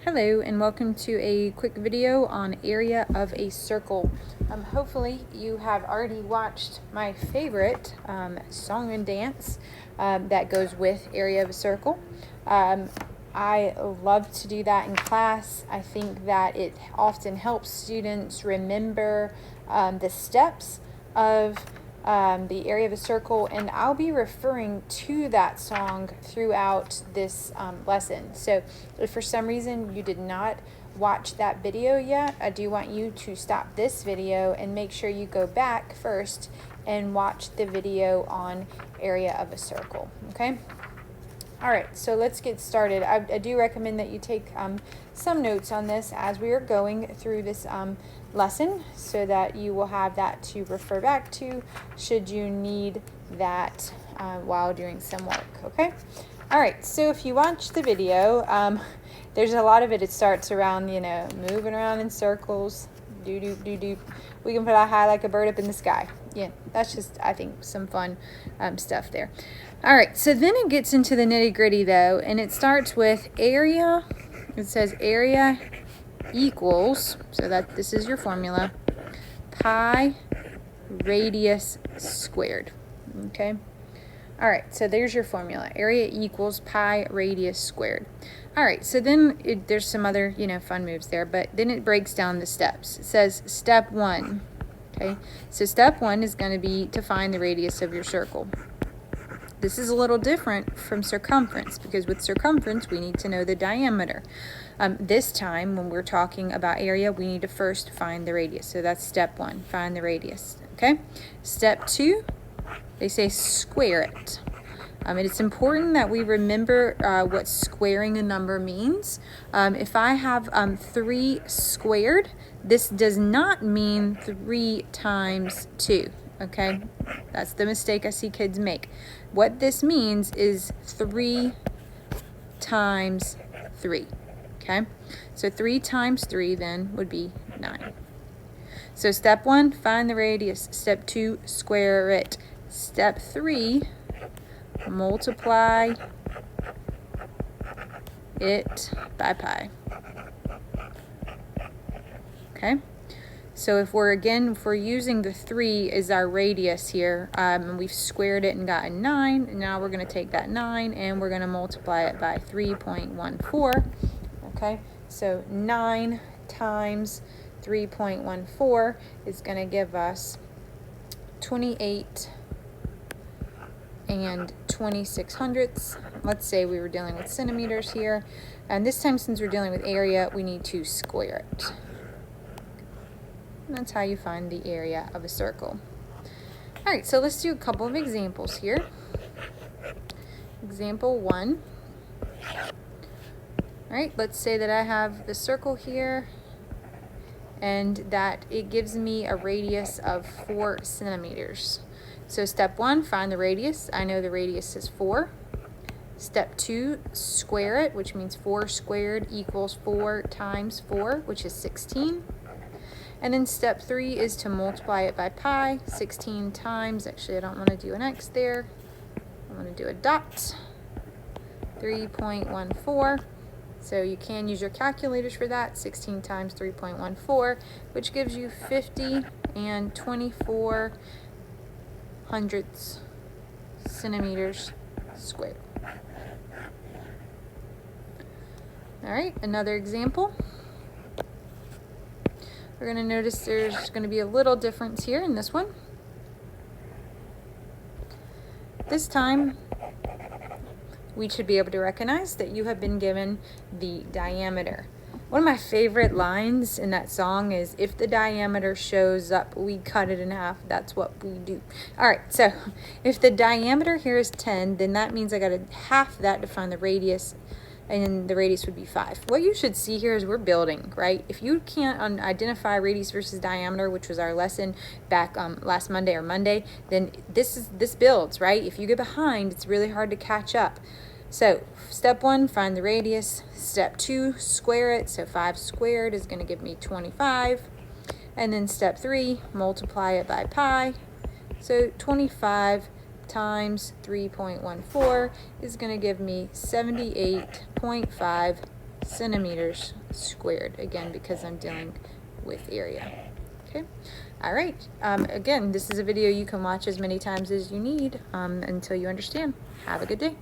Hello and welcome to a quick video on area of a circle. Hopefully you have already watched my favorite song and dance that goes with area of a circle. I love to do that in class. I think that it often helps students remember the steps of the area of a circle, and I'll be referring to that song throughout this lesson. So if for some reason you did not watch that video yet, I do want you to stop this video and make sure you go back first and watch the video on area of a circle, okay? All right, so let's get started. I do recommend that you take some notes on this as we are going through this lesson so that you will have that to refer back to should you need that while doing some work, okay? All right, so if you watch the video, there's a lot of it. It starts around, moving around in circles, do. We can fly high like a bird up in the sky. Yeah, that's just, I think, some fun stuff there. All right, so then it gets into the nitty gritty though, and it starts with area. It says area equals, so that this is your formula, pi radius squared, okay? All right, so there's your formula, area equals pi radius squared. All right, so then there's some other, fun moves there, but then it breaks down the steps. It says step 1, okay? So step 1 is going to be to find the radius of your circle. This is a little different from circumference because with circumference, we need to know the diameter. This time, when we're talking about area, we need to first find the radius. So that's step 1, find the radius, okay? Step 2, they say square it. And it's important that we remember what squaring a number means. If I have 3 squared, this does not mean 3 times 2, okay? That's the mistake I see kids make. What this means is 3 times 3, okay? So 3 times 3 then would be 9. So step 1, find the radius. Step 2, square it. Step 3, multiply it by pi. Okay? So if we're using the 3 as our radius here, and we've squared it and gotten 9, and now we're going to take that 9 and we're going to multiply it by 3.14. Okay? So 9 times 3.14 is going to give us 28 and 2600ths. Let's say we were dealing with centimeters here. And this time, since we're dealing with area, we need to square it. And that's how you find the area of a circle. All right, so let's do a couple of examples here. Example 1. All right, let's say that I have the circle here and that it gives me a radius of 4 centimeters. So step 1, find the radius. I know the radius is 4. Step 2, square it, which means 4 squared equals 4 times 4, which is 16. And then step 3 is to multiply it by pi, 16 times, actually I don't want to do an X there, I want to do a dot, 3.14. So you can use your calculators for that, 16 times 3.14, which gives you 50 and 24 hundredths centimeters squared. All right, another example. We're going to notice there's going to be a little difference here in this one. This time, we should be able to recognize that you have been given the diameter. One of my favorite lines in that song is, if the diameter shows up, we cut it in half. That's what we do. All right, so if the diameter here is 10, then that means I got to half that to find the radius, and the radius would be 5. What you should see here is we're building, right? If you can't identify radius versus diameter, which was our lesson back last Monday or Monday, then this builds, right? If you get behind, it's really hard to catch up. So step 1, find the radius. Step 2, square it. So 5 squared is going to give me 25. And then step 3, multiply it by pi. So 25 times 3.14 is going to give me 78.5 centimeters squared, again, because I'm dealing with area. Okay, all right. Again, this is a video you can watch as many times as you need until you understand. Have a good day.